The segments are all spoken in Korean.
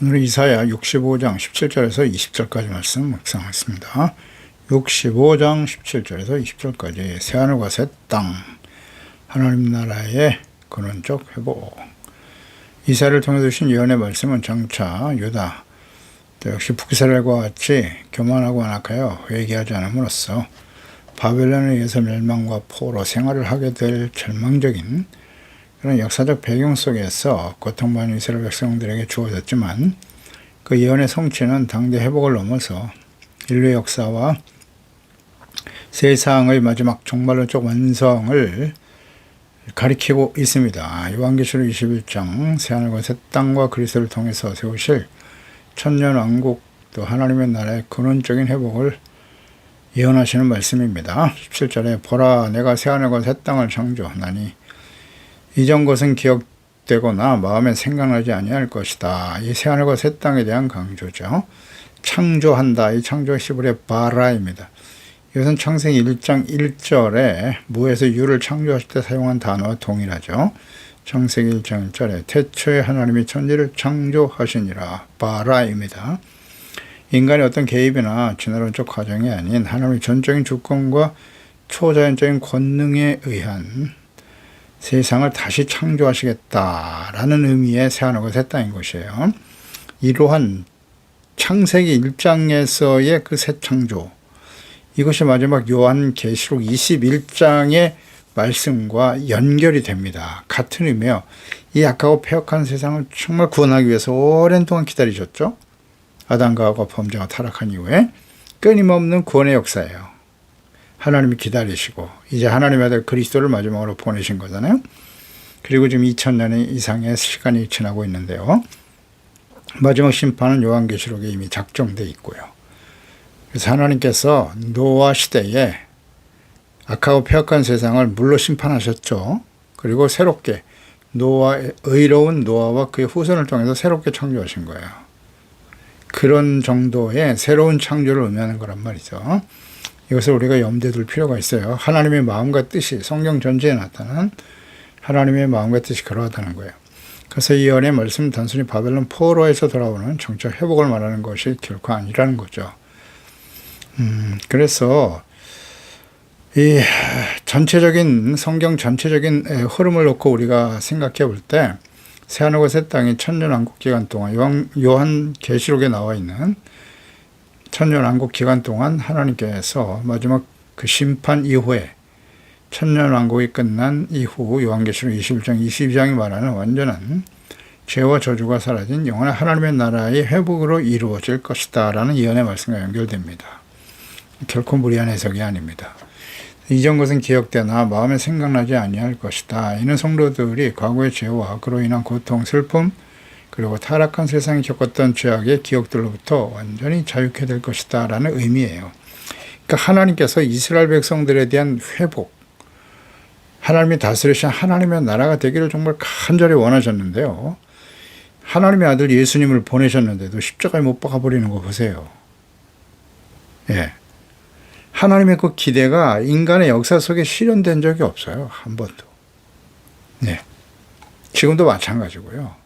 오늘은 이사야 65장 17절에서 20절까지 말씀 묵상하겠습니다. 65장 17절에서 20절까지 새하늘과 새 땅, 하나님 나라의 근원적 회복. 이사야를 통해 주신 예언의 말씀은 장차 유다, 또 역시 북이스라엘과 같이 교만하고 완악하여 회개하지 않음으로써 바벨론에 의해서 멸망과 포로 생활을 하게 될 절망적인 그런 역사적 배경 속에서 고통받는 이스라엘 백성들에게 주어졌지만, 그 예언의 성취는 당대 회복을 넘어서 인류의 역사와 세상의 마지막 종말론적 완성을 가리키고 있습니다. 요한계시록 21장 새하늘과 새 땅과 그리스도를 통해서 세우실 천년왕국, 또 하나님의 나라의 근원적인 회복을 예언하시는 말씀입니다. 17절에 보라, 내가 새하늘과 새 땅을 창조하나니 이전 것은 기억되거나 마음에 생각나지 아니할 것이다. 이 새하늘과 새 땅에 대한 강조죠. 창조한다. 이 창조 히브리어 바라입니다. 이것은 창세기 1장 1절에 무에서 유를 창조하실 때 사용한 단어와 동일하죠. 창세기 1장 1절에 태초에 하나님이 천지를 창조하시니라. 바라입니다. 인간의 어떤 개입이나 진화론적 과정이 아닌 하나님의 전적인 주권과 초자연적인 권능에 의한 세상을 다시 창조하시겠다라는 의미의 새하늘과 새 땅인 것이에요. 이러한 창세기 1장에서의 그 새 창조, 이것이 마지막 요한계시록 21장의 말씀과 연결이 됩니다. 같은 의미요. 이 악하고 패역한 세상을 정말 구원하기 위해서 오랜 동안 기다리셨죠. 아담과 하와 범죄가 타락한 이후에 끊임없는 구원의 역사예요. 하나님이 기다리시고 이제 하나님의 아들 그리스도를 마지막으로 보내신 거잖아요. 그리고 지금 2000년 이상의 시간이 지나고 있는데요. 마지막 심판은 요한계시록에 이미 작정되어 있고요. 그래서 하나님께서 노아 시대에 악하고 패역한 세상을 물로 심판하셨죠. 그리고 새롭게 의로운 노아와 그의 후손을 통해서 새롭게 창조하신 거예요. 그런 정도의 새로운 창조를 의미하는 거란 말이죠. 이것을 우리가 염두에 둘 필요가 있어요. 하나님의 마음과 뜻이 성경 전체에 나타난 하나님의 마음과 뜻이 그러하다는 거예요. 그래서 이 예언의 말씀은 단순히 바벨론 포로에서 돌아오는 정적 회복을 말하는 것이 결코 아니라는 거죠. 그래서 이 전체적인 성경 전체적인 흐름을 놓고 우리가 생각해 볼 때 새하늘과 새 땅이 천년왕국 기간 동안 요한계시록에 나와 있는 천년왕국 기간 동안 하나님께서 마지막 그 심판 이후에 천년왕국이 끝난 이후 요한계시록 21장 22장이 말하는 완전한 죄와 저주가 사라진 영원한 하나님의 나라의 회복으로 이루어질 것이다 라는 예언의 말씀과 연결됩니다. 결코 무리한 해석이 아닙니다. 이전 것은 기억되나 마음에 생각나지 아니할 것이다. 이는 성도들이 과거의 죄와 그로 인한 고통, 슬픔, 그리고 타락한 세상이 겪었던 죄악의 기억들로부터 완전히 자유케 될 것이다 라는 의미예요. 그러니까 하나님께서 이스라엘 백성들에 대한 회복, 하나님이 다스리신 하나님의 나라가 되기를 정말 간절히 원하셨는데요. 하나님의 아들 예수님을 보내셨는데도 십자가에 못 박아버리는 거 보세요. 예. 하나님의 그 기대가 인간의 역사 속에 실현된 적이 없어요. 한 번도. 네. 지금도 마찬가지고요.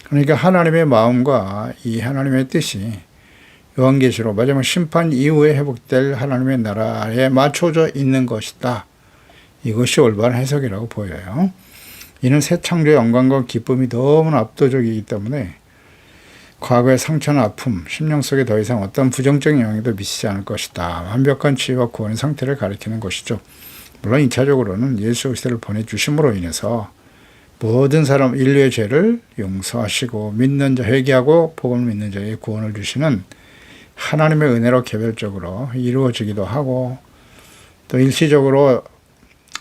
그러니까 하나님의 마음과 이 하나님의 뜻이 요한계시록 마지막 심판 이후에 회복될 하나님의 나라에 맞춰져 있는 것이다. 이것이 올바른 해석이라고 보여요. 이는 새 창조의 영광과 기쁨이 너무나 압도적이기 때문에 과거의 상처나 아픔, 심령 속에 더 이상 어떤 부정적인 영향도 미치지 않을 것이다. 완벽한 치유와 구원의 상태를 가리키는 것이죠. 물론 2차적으로는 예수 그리스도를 보내주심으로 인해서 모든 사람 인류의 죄를 용서하시고 믿는 자, 회개하고 복음을 믿는 자에게 구원을 주시는 하나님의 은혜로 개별적으로 이루어지기도 하고, 또 일시적으로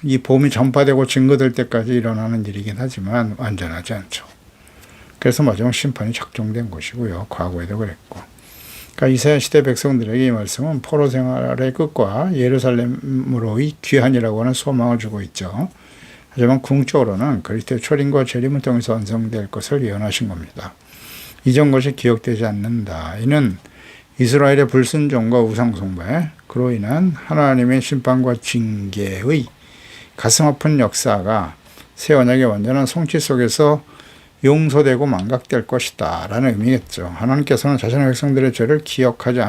이 복음이 전파되고 증거될 때까지 일어나는 일이긴 하지만 완전하지 않죠. 그래서 마지막 심판이 작정된 것이고요. 과거에도 그랬고. 그러니까 이사야 시대 백성들에게 이 말씀은 포로 생활의 끝과 예루살렘으로의 귀환이라고 하는 소망을 주고 있죠. 하지만 궁극적으로는 그리스도의 초림과 재림을 통해서 완성될 것을 예언하신 겁니다. 이전 것이 기억되지 않는다. 이는 이스라엘의 불순종과 우상숭배, 그로 인한 하나님의 심판과 징계의 가슴 아픈 역사가 새 언약의 완전한 성취 속에서 용서되고 망각될 것이다 라는 의미겠죠. 하나님께서는 자신의 백성들의 죄를 기억하지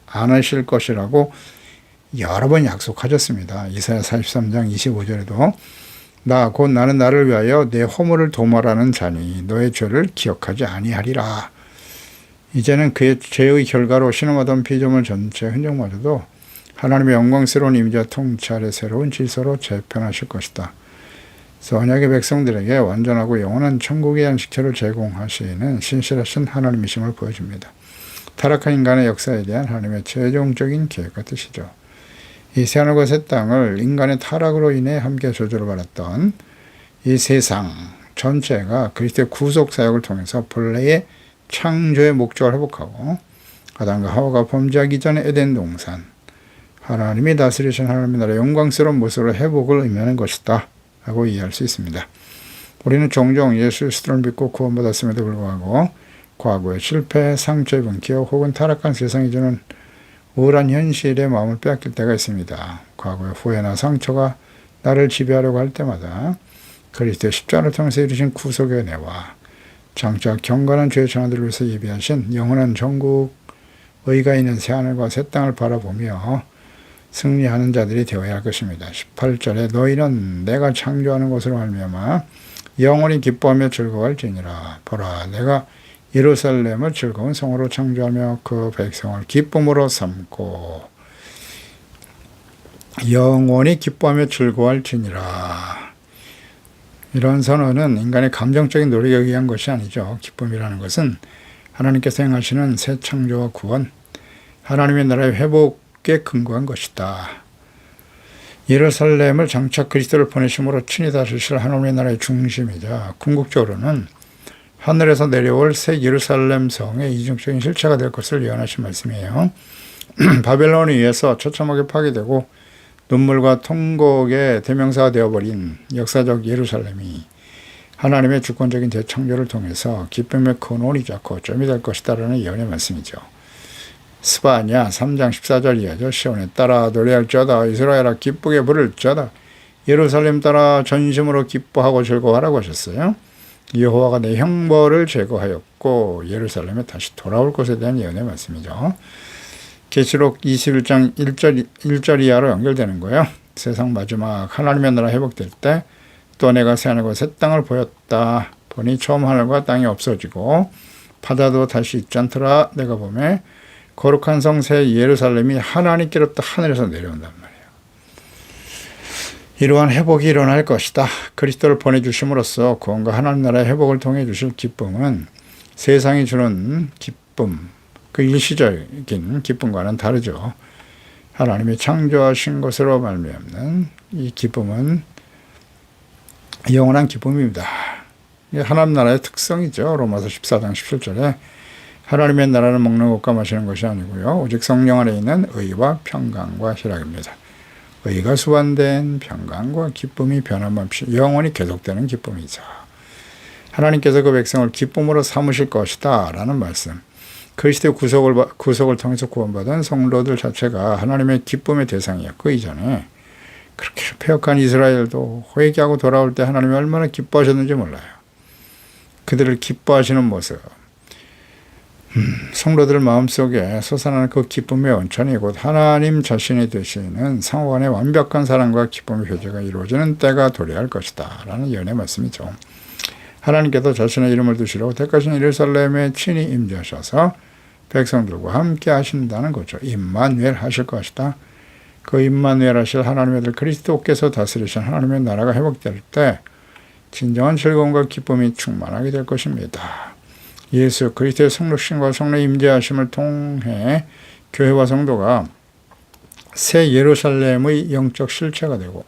않으실 것이라고 여러 번 약속하셨습니다. 이사야 43장 25절에도 나 곧 나는 나를 위하여 내 허물을 도말하는 자니 너의 죄를 기억하지 아니하리라. 이제는 그의 죄의 결과로 신음하던 피조물 전체 흔적마저도 하나님의 영광스러운 임재와 통치 아래 새로운 질서로 재편하실 것이다. 그래서 언약의 백성들에게 완전하고 영원한 천국의 대한 식처를 제공하시는 신실하신 하나님이심을 보여줍니다. 타락한 인간의 역사에 대한 하나님의 최종적인 계획과 뜻이죠. 이 새하늘과 새 땅을 인간의 타락으로 인해 함께 저주를 받았던 이 세상 전체가 그리스도의 구속 사역을 통해서 본래의 창조의 목적을 회복하고 아담과 하와가 범죄하기 전에 에덴 동산 하나님이 다스리신 하나님의 나라의 영광스러운 모습으로 회복을 의미하는 것이다 라고 이해할 수 있습니다. 우리는 종종 예수 그리스도를 믿고 구원받았음에도 불구하고 과거의 실패, 상처 입은 기억 혹은 타락한 세상이 주는 우울한 현실에 마음을 빼앗길 때가 있습니다. 과거의 후회나 상처가 나를 지배하려고 할 때마다 그리스도의 십자가를 통해서 이루신 구속의 은혜와 장차 경건한 죄의 전환들을 위해서 예비하신 영원한 천국 의가 있는 새하늘과 새 땅을 바라보며 승리하는 자들이 되어야 할 것입니다. 18절에 너희는 내가 창조하는 것으로 말미암아 영원히 기뻐하며 즐거워할지니라. 보라 내가 예루살렘을 즐거운 성으로 창조하며 그 백성을 기쁨으로 삼고 영원히 기뻐하며 즐거워할지니라. 이런 선언은 인간의 감정적인 노력에 의한 것이 아니죠. 기쁨이라는 것은 하나님께서 행하시는 새 창조와 구원, 하나님의 나라의 회복에 근거한 것이다. 예루살렘을 장차 그리스도를 보내심으로 친히 다스리실 하나님의 나라의 중심이자 궁극적으로는 하늘에서 내려올 새 예루살렘 성의 이중적인 실체가 될 것을 예언하신 말씀이에요. 바벨론에 의해서 처참하게 파괴되고 눈물과 통곡의 대명사가 되어버린 역사적 예루살렘이 하나님의 주권적인 재창조를 통해서 기쁨의 근원이자 거점이 될 것이다라는 예언의 말씀이죠. 스바냐 3장 14절 이하죠. 시온에 따라 노래할지어다 이스라엘아 기쁘게 부를지어다 예루살렘 따라 전심으로 기뻐하고 즐거워하라고 하셨어요. 여호와가 내 형벌을 제거하였고 예루살렘에 다시 돌아올 것에 대한 예언의 말씀이죠. 계시록 21장 1절 이하로 연결되는 거예요. 세상 마지막 하나님의 나라 회복될 때 또 내가 새하늘과 새 땅을 보였다. 보니 처음 하늘과 땅이 없어지고 바다도 다시 있지 않더라. 내가 보매 거룩한 성 새 예루살렘이 하나님께로부터 하늘에서 내려온단 말이에요. 이러한 회복이 일어날 것이다. 그리스도를 보내주심으로써 구원과 하나님 나라의 회복을 통해 주실 기쁨은 세상이 주는 기쁨, 그 일시적인 기쁨과는 다르죠. 하나님이 창조하신 것으로 말미암는 이 기쁨은 영원한 기쁨입니다. 이게 하나님 나라의 특성이죠. 로마서 14장 17절에 하나님의 나라는 먹는 것과 마시는 것이 아니고요. 오직 성령 안에 있는 의와 평강과 희락입니다. 의가 수반된 평강과 기쁨이 변함없이 영원히 계속되는 기쁨이죠. 하나님께서 그 백성을 기쁨으로 삼으실 것이다 라는 말씀. 그리스도의 구속을 통해서 구원받은 성도들 자체가 하나님의 기쁨의 대상이었고 이전에 그렇게 패역한 이스라엘도 회개하고 돌아올 때 하나님이 얼마나 기뻐하셨는지 몰라요. 그들을 기뻐하시는 모습. 성도들 마음속에 솟아나는 그 기쁨의 원천이 곧 하나님 자신이 되시는 상호 간의 완벽한 사랑과 기쁨의 교제가 이루어지는 때가 도래할 것이다 라는 예언의 말씀이죠. 하나님께서 자신의 이름을 두시려고 택하신 예루살렘에 친히 임재하셔서 백성들과 함께 하신다는 거죠. 임마누엘 하실 것이다. 그 임마누엘 하실 하나님의 아들 그리스도께서 다스리신 하나님의 나라가 회복될 때 진정한 즐거움과 기쁨이 충만하게 될 것입니다. 예수 그리스도의 성육신과 성령의 임재하심을 통해 교회와 성도가 새 예루살렘의 영적 실체가 되고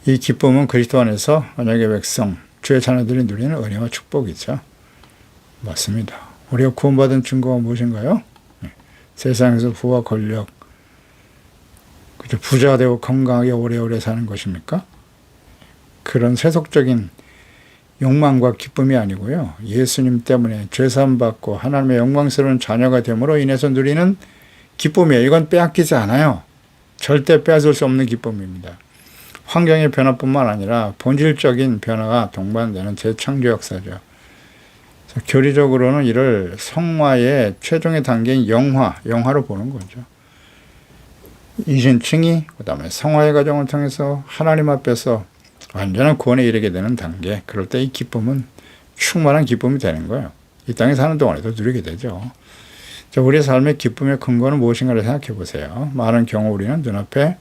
이 기쁨은 그리스도 안에서 언약의 백성, 주의 자녀들이 누리는 은혜와 축복이죠. 맞습니다. 우리가 구원받은 증거가 무엇인가요? 세상에서 부와 권력, 부자 되고 건강하게 오래오래 사는 것입니까? 그런 세속적인 욕망과 기쁨이 아니고요. 예수님 때문에 죄사함 받고 하나님의 영광스러운 자녀가 됨으로 인해서 누리는 기쁨이에요. 이건 빼앗기지 않아요. 절대 빼앗을 수 없는 기쁨입니다. 환경의 변화뿐만 아니라 본질적인 변화가 동반되는 재창조 역사죠. 교리적으로는 이를 성화의 최종의 단계인 영화로 보는 거죠. 이신층이 그 다음에 성화의 과정을 통해서 하나님 앞에서 완전한 구원에 이르게 되는 단계. 그럴 때 이 기쁨은 충만한 기쁨이 되는 거예요. 이 땅에 사는 동안에도 누리게 되죠. 자, 우리의 삶의 기쁨의 근거는 무엇인가를 생각해 보세요. 많은 경우 우리는 눈앞에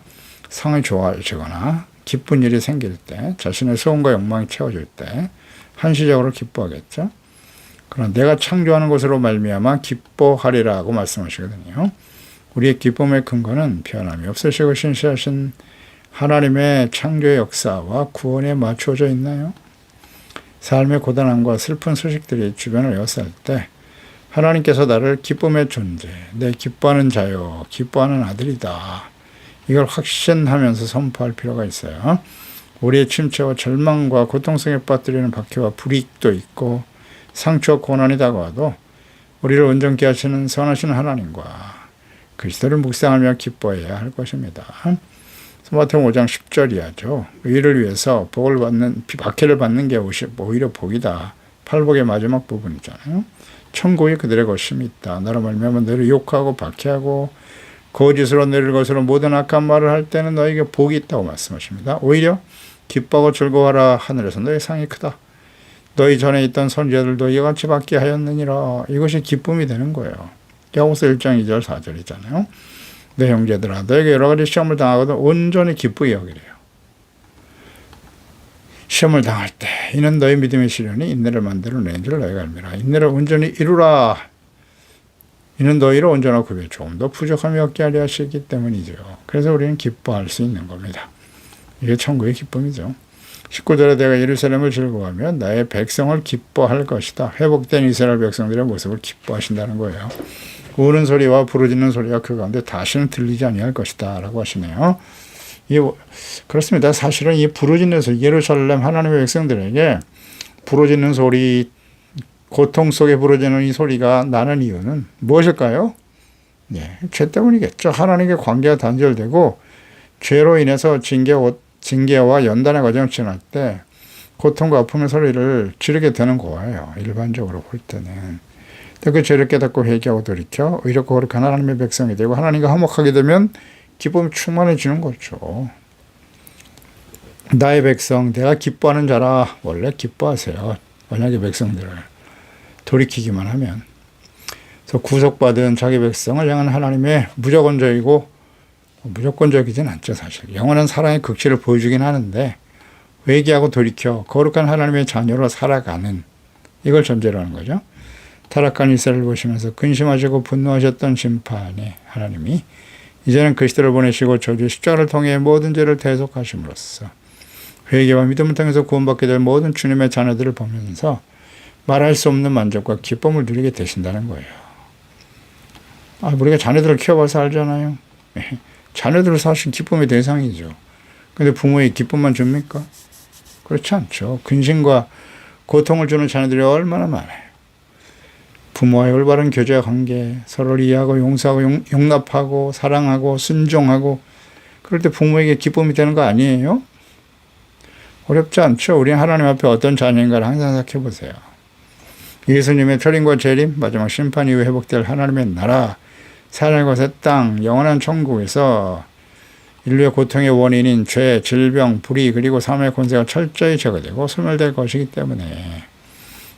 상이 좋아지거나 기쁜 일이 생길 때, 자신의 소원과 욕망이 채워질 때 한시적으로 기뻐하겠죠. 그러나 내가 창조하는 것으로 말미암아 기뻐하리라고 말씀하시거든요. 우리의 기쁨의 근거는 변함이 없으시고 신실하신 하나님의 창조의 역사와 구원에 맞추어져 있나요? 삶의 고단함과 슬픈 소식들이 주변을 에워쌀 때 하나님께서 나를 기쁨의 존재, 내 기뻐하는 자요, 기뻐하는 아들이다. 이걸 확신하면서 선포할 필요가 있어요. 우리의 침체와 절망과 고통 속에 빠뜨리는 박해와 불이익도 있고 상처와 고난이 다가와도 우리를 온전케 하시는 선하신 하나님과 그리스도를 묵상하며 기뻐해야 할 것입니다. 마태복음 5장 10절이야죠. 의를 위해서 박해를 받는 게 오히려 복이다. 팔복의 마지막 부분이잖아요. 천국이 그들의 것임이 있다. 나로 말미암아 너를 욕하고 박해하고 거짓으로 너를 것으로 모든 악한 말을 할 때는 너에게 복이 있다고 말씀하십니다. 오히려 기뻐하고 즐거워하라. 하늘에서 너의 상이 크다. 너희 전에 있던 선지자들도 이와 같이 받게 하였느니라. 이것이 기쁨이 되는 거예요. 야고보서 1장 2절 4절이잖아요. 내 형제들아 너에게 여러 가지 시험을 당하거든 온전히 기쁘게 여기래요. 시험을 당할 때 이는 너희 믿음의 시련이 인내를 만들어낸 줄 너희가 알미라. 인내를 온전히 이루라. 이는 너희를 온전하고 그 외에 조금 더 부족함이 없게 하려 하시기 때문이죠. 그래서 우리는 기뻐할 수 있는 겁니다. 이게 천국의 기쁨이죠. 19절에 내가 예루살렘을 즐거워하며 나의 백성을 기뻐할 것이다. 회복된 이스라엘 백성들의 모습을 기뻐하신다는 거예요. 우는 소리와 부르짖는 소리가 그 가운데 다시는 들리지 아니할 것이다 라고 하시네요. 그렇습니다. 사실은 이 부르짖는 소리, 예루살렘 하나님의 백성들에게 부르짖는 소리, 고통 속에 부르짖는 이 소리가 나는 이유는 무엇일까요? 네, 죄 때문이겠죠. 하나님께 관계가 단절되고 죄로 인해서 징계와 연단의 과정을 지날 때 고통과 아픔의 소리를 지르게 되는 거예요. 일반적으로 볼 때는. 그 죄를 깨닫고 회개하고 돌이켜 의롭고 거룩한 하나님의 백성이 되고 하나님과 화목하게 되면 기쁨이 충만해지는 거죠. 나의 백성, 내가 기뻐하는 자라. 원래 기뻐하세요. 언약의 백성들을 돌이키기만 하면. 그래서 구속받은 자기 백성을 향한 하나님의 무조건적이고 무조건적이진 않죠. 사실 영원한 사랑의 극치를 보여주긴 하는데 회개하고 돌이켜 거룩한 하나님의 자녀로 살아가는 이걸 전제로 하는 거죠. 타락한 이스라엘을 보시면서 근심하시고 분노하셨던 심판의 하나님이 이제는 그리스도를 보내시고 저주 십자가를 통해 모든 죄를 대속하심으로써 회개와 믿음을 통해서 구원받게 될 모든 주님의 자녀들을 보면서 말할 수 없는 만족과 기쁨을 누리게 되신다는 거예요. 우리가 자녀들을 키워봐서 알잖아요. 자녀들은 사실 기쁨의 대상이죠. 그런데 부모의 기쁨만 줍니까? 그렇지 않죠. 근심과 고통을 주는 자녀들이 얼마나 많아요. 부모와의 올바른 교제와 관계, 서로를 이해하고 용서하고 용납하고 사랑하고 순종하고 그럴 때 부모에게 기쁨이 되는 거 아니에요? 어렵지 않죠. 우리는 하나님 앞에 어떤 자녀인가를 항상 생각해 보세요. 예수님의 철임과 재림, 마지막 심판 이후에 회복될 하나님의 나라, 사랑과 새 땅, 영원한 천국에서 인류의 고통의 원인인 죄, 질병, 불의 그리고 삶의 권세가 철저히 제거되고 소멸될 것이기 때문에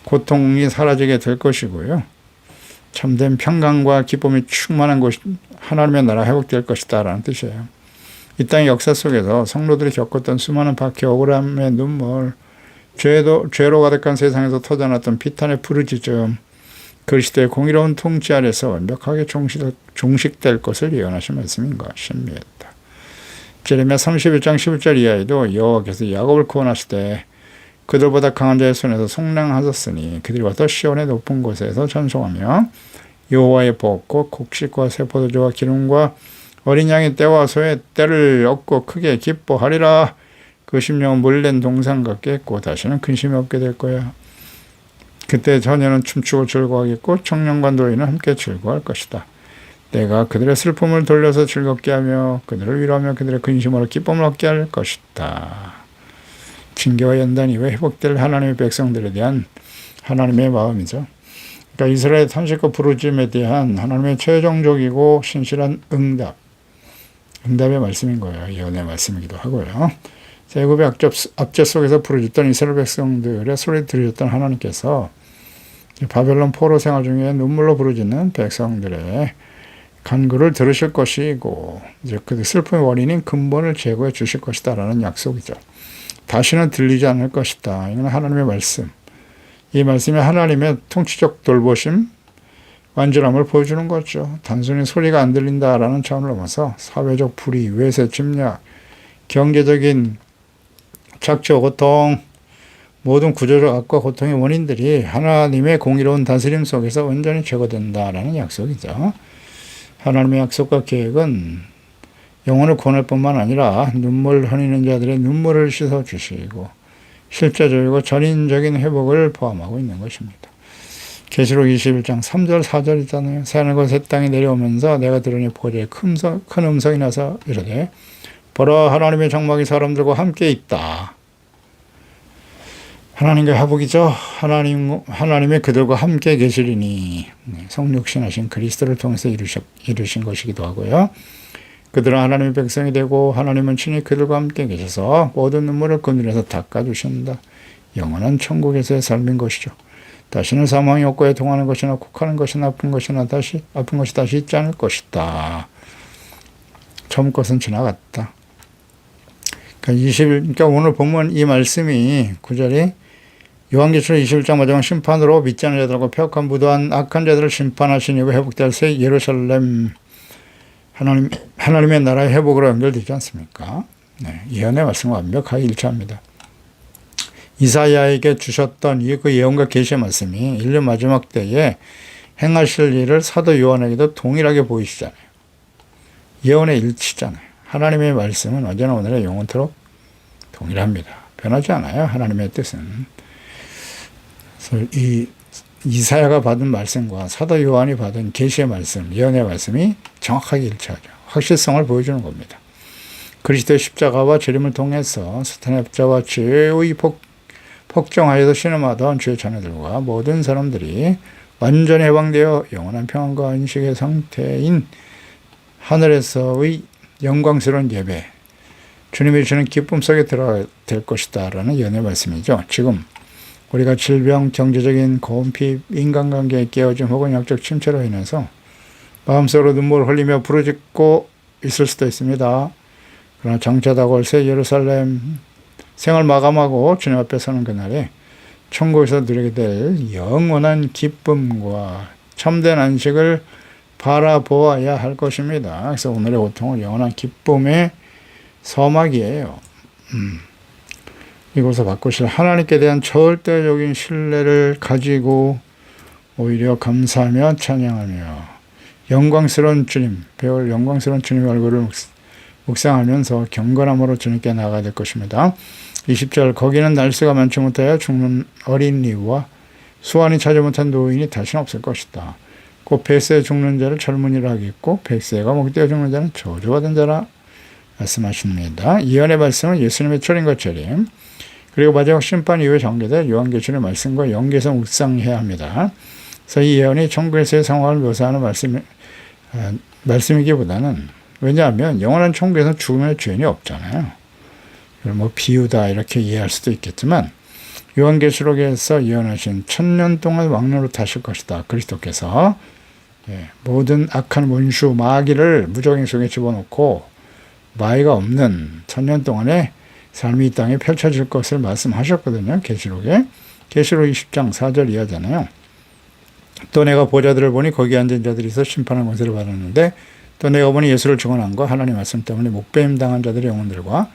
고통이 사라지게 될 것이고요. 참된 평강과 기쁨이 충만한 곳 하나님의 나라 회복될 것이다 라는 뜻이에요. 이 땅의 역사 속에서 성도들이 겪었던 수많은 박해, 억울함의 눈물, 죄로 가득한 세상에서 터져났던 비탄의 부르짖음, 그리스도의 공의로운 통치 아래서 완벽하게 종식될 것을 예언하신 말씀인 것입니다. 제레미야 31장 11절 이하에도 여호와께서 야곱을 구원하실 때 그들보다 강한 자의 손에서 속량하셨으니 그들과 더 시온의 높은 곳에서 전송하며 여호와의 복과 곡식과 새 포도주와 기름과 어린 양의 때와 소의 때를 얻고 크게 기뻐하리라. 그 심령은 물낸 동상 같겠고 다시는 근심이 없게 될 거야. 그때 자녀는 춤추고 즐거워하겠고 청년과 노인은 함께 즐거워할 것이다. 내가 그들의 슬픔을 돌려서 즐겁게 하며 그들을 위로하며 그들의 근심으로 기쁨을 얻게 할 것이다. 징계와 연단 이후에 회복될 하나님의 백성들에 대한 하나님의 마음이죠. 그러니까 이스라엘 탄식과 부르짖음에 대한 하나님의 최종적이고 신실한 응답의 말씀인 거예요. 예언의 말씀이기도 하고요. 애굽의 압제 속에서 부르짖던 이스라엘 백성들의 소리를 들으셨던 하나님께서 바벨론 포로 생활 중에 눈물로 부르짖는 백성들의 간구를 들으실 것이고 이제 그 슬픔의 원인인 근본을 제거해 주실 것이다라는 약속이죠. 다시는 들리지 않을 것이다. 이건 하나님의 말씀. 이 말씀이 하나님의 통치적 돌보심, 완전함을 보여주는 거죠. 단순히 소리가 안 들린다라는 차원을 넘어서 사회적 불의, 외세, 침략, 경제적인 착취, 고통, 모든 구조적 악과 고통의 원인들이 하나님의 공의로운 다스림 속에서 온전히 제거된다라는 약속이죠. 하나님의 약속과 계획은 영혼을 구원할 뿐만 아니라 눈물 흘리는 자들의 눈물을 씻어주시고 실제적이고 전인적인 회복을 포함하고 있는 것입니다. 계시록 21장 3절 4절 있잖아요. 새하늘과 새 땅이 내려오면서 내가 들으니 보좌에 큰 음성이 나서 이르되 보라 하나님의 장막이 사람들과 함께 있다. 하나님과 화복이죠. 하나님의 그들과 함께 계시리니 성육신하신 그리스도를 통해서 이루신 것이기도 하고요. 그들은 하나님의 백성이 되고 하나님은 친히 그들과 함께 계셔서 모든 눈물을 그 눈에서 닦아주신다. 영원한 천국에서의 삶인 것이죠. 다시는 사망이 없고 동하는 것이나 곡하는 것이나 아픈 것이 다시 있지 않을 것이다. 처음 것은 지나갔다. 그러니까 오늘 본문 이 말씀이 9절이 요한계시록 21장 마지막 심판으로 믿지 않는 자들과 폐역한 무도한 악한 자들을 심판하시니 회복될 새 예루살렘 하나님의 나라의 회복으로 연결되지 않습니까? 네, 예언의 말씀과 완벽하게 일치합니다. 이사야에게 주셨던 그 예언과 계시의 말씀이 인류 마지막 때에 행하실 일을 사도 요한에게도 동일하게 보이시잖아요. 예언의 일치잖아요. 하나님의 말씀은 어제나 오늘의 영원토록 동일합니다. 변하지 않아요. 하나님의 뜻은. 그래서 이 이사야가 받은 말씀과 사도 요한이 받은 계시의 말씀, 예언의 말씀이 정확하게 일치하죠. 확실성을 보여주는 겁니다. 그리스도의 십자가와 재림을 통해서 사탄의 압제와 죄의 폭정하여서 신음하던 주의 자녀들과 모든 사람들이 완전히 해방되어 영원한 평안과 안식의 상태인 하늘에서의 영광스러운 예배, 주님이 주는 기쁨 속에 들어가야 될 것이다 라는 예언의 말씀이죠. 지금 우리가 질병, 경제적인 고온핍, 인간관계의 깨어짐 혹은 영적 침체로 인해서 마음속으로 눈물을 흘리며 부르짖고 있을 수도 있습니다. 그러나 장차다고 올 새 예루살렘 생을 마감하고 주님 앞에 서는 그날에 천국에서 누리게 될 영원한 기쁨과 참된 안식을 바라보아야 할 것입니다. 그래서 오늘의 고통은 영원한 기쁨의 서막이에요. 이곳에서 바꾸실 하나님께 대한 절대적인 신뢰를 가지고 오히려 감사하며 찬양하며 영광스러운 주님, 배울 영광스러운 주님의 얼굴을 묵상하면서 경건함으로 주님께 나아가야 될 것입니다. 20절 거기는 날수가 많지 못하여 죽는 어린이와 수완이 차지 못한 노인이 다시는 없을 것이다. 곧 100세에 죽는 자를 젊은이라 하겠고 100세가 목되어 죽는 자는 저주받은 자라 말씀하십니다. 예언의 말씀은 예수님의 철인과 재림 그리고 마지막 심판 이후에 전개될 요한계시록의 말씀과 연계해서 묵상해야 합니다. 그래서 이 예언이 천국에서의 상황을 묘사하는 말씀이기보다는 왜냐하면 영원한 천국에서는 죽음의 죄인이 없잖아요. 뭐 비유다 이렇게 이해할 수도 있겠지만 요한계시록에서 예언하신 1000년 동안 왕노릇 하실 것이다. 그리스도께서 모든 악한 원수 마귀를 무적행 속에 집어넣고 마귀가 없는 1000년 동안의 삶이 이 땅에 펼쳐질 것을 말씀하셨거든요. 계시록에. 계시록 20장 4절 이하잖아요. 또 내가 보좌들을 보니 거기 앉은 자들이 있어 심판의 권세를 받았는데 또 내가 보니 예수를 증언함과 하나님 말씀 때문에 목배임 당한 자들의 영혼들과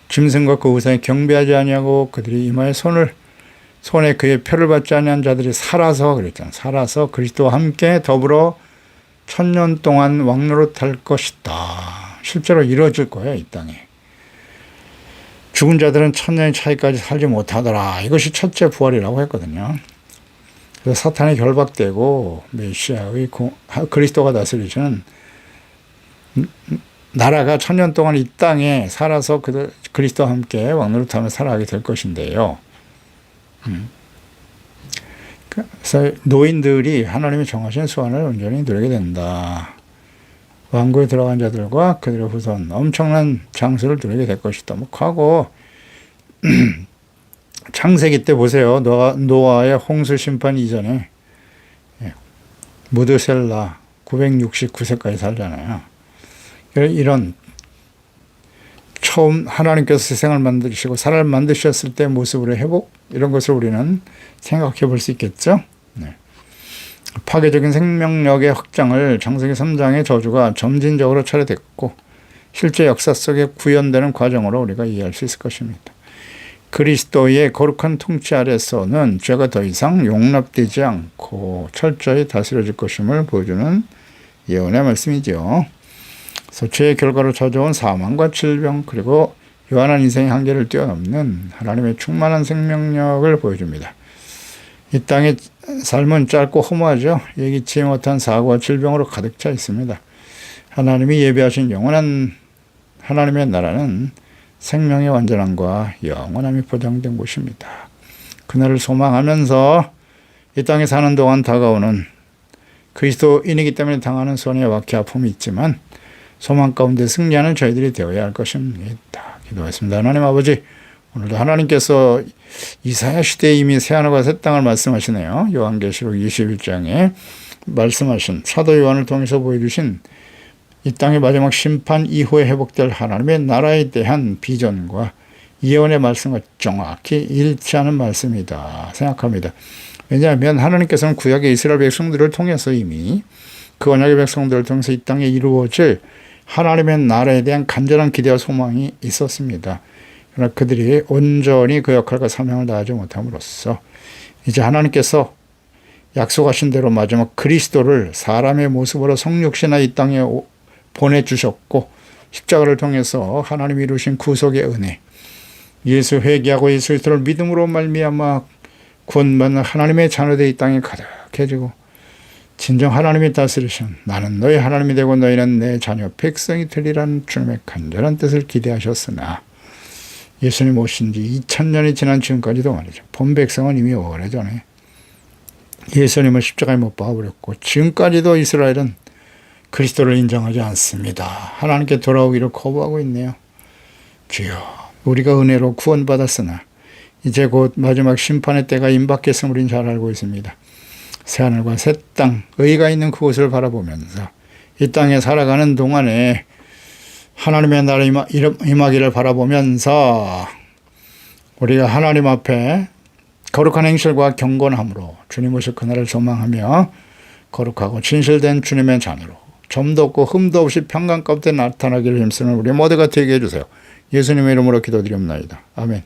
짐승과 그 우상에 경배하지 아니하고 그들이 이마에 손에 그의 표를 받지 아니한 자들이 살아서 그랬잖아요. 살아서 그리스도와 함께 더불어 1000년 동안 왕노릇 할 것이다. 실제로 이루어질 거예요. 이 땅에. 죽은 자들은 1000년의 차이까지 살지 못하더라. 이것이 첫째 부활이라고 했거든요. 그래서 사탄이 결박되고 메시아의 그리스도가 다스리시는 나라가 1000년 동안 이 땅에 살아서 그리스도와 함께 왕노릇하며 살아가게 될 것인데요. 그래서 노인들이 하나님이 정하신 소원을 온전히 누리게 된다. 왕국에 들어간 자들과 그들의 후손 엄청난 장수를 누리게 될 것이다. 뭐 과거 창세기 때 보세요. 노아의 홍수 심판 이전에 무드셀라 969세까지 살잖아요. 이런 처음 하나님께서 세상을 만드시고 사람을 만드셨을 때 모습으로 회복 이런 것을 우리는 생각해 볼 수 있겠죠. 네. 파괴적인 생명력의 확장을 창세기 3장의 저주가 점진적으로 처리됐고 실제 역사 속에 구현되는 과정으로 우리가 이해할 수 있을 것입니다. 그리스도의 거룩한 통치 아래서는 죄가 더 이상 용납되지 않고 철저히 다스려질 것임을 보여주는 예언의 말씀이죠. 그래서 죄의 결과로 찾아온 사망과 질병 그리고 요한한 인생의 한계를 뛰어넘는 하나님의 충만한 생명력을 보여줍니다. 이 땅의 삶은 짧고 허무하죠. 예기치 못한 사고와 질병으로 가득 차 있습니다. 하나님이 예비하신 영원한 하나님의 나라는 생명의 완전함과 영원함이 보장된 곳입니다. 그날을 소망하면서 이 땅에 사는 동안 다가오는 그리스도인이기 때문에 당하는 손해와 아픔이 있지만 소망 가운데 승리하는 저희들이 되어야 할 것입니다. 기도하겠습니다. 하나님 아버지, 오늘도 하나님께서 이사야 시대에 이미 새하늘과 새 땅을 말씀하시네요. 요한계시록 21장에 말씀하신 사도 요한을 통해서 보여주신 이 땅의 마지막 심판 이후에 회복될 하나님의 나라에 대한 비전과 예언의 말씀과 정확히 일치하는 말씀이다 생각합니다. 왜냐하면 하나님께서는 구약의 이스라엘 백성들을 통해서 이미 그 언약의 백성들을 통해서 이 땅에 이루어질 하나님의 나라에 대한 간절한 기대와 소망이 있었습니다. 그러나 그들이 온전히 그 역할과 사명을 다하지 못함으로써 이제 하나님께서 약속하신 대로 마지막 그리스도를 사람의 모습으로 성육신하 이 땅에 보내주셨고 십자가를 통해서 하나님이 이루신 구속의 은혜, 예수 회개하고 예수 그리스도를 믿음으로 말미암아 구원받는 하나님의 자녀들이 이 땅에 가득해지고 진정 하나님이 다스리신 나는 너희 하나님이 되고 너희는 내 자녀 백성이 되리라는 주님의 간절한 뜻을 기대하셨으나 예수님 오신 지 2000년이 지난 지금까지도 말이죠. 본 백성은 이미 오래전에 예수님을 십자가에 못 박아버렸고 지금까지도 이스라엘은 그리스도를 인정하지 않습니다. 하나님께 돌아오기를 거부하고 있네요. 주여, 우리가 은혜로 구원받았으나 이제 곧 마지막 심판의 때가 임박했음을 우린 잘 알고 있습니다. 새하늘과 새 땅, 의가 있는 그곳을 바라보면서 이 땅에 살아가는 동안에 하나님의 나라 임하기를 바라보면서 우리가 하나님 앞에 거룩한 행실과 경건함으로 주님 오실 그날을 소망하며 거룩하고 진실된 주님의 자녀로 점도 없고 흠도 없이 평강 가운데 나타나기를 힘쓰는 우리 모두가 되게 해주세요. 예수님의 이름으로 기도드립니다. 아멘.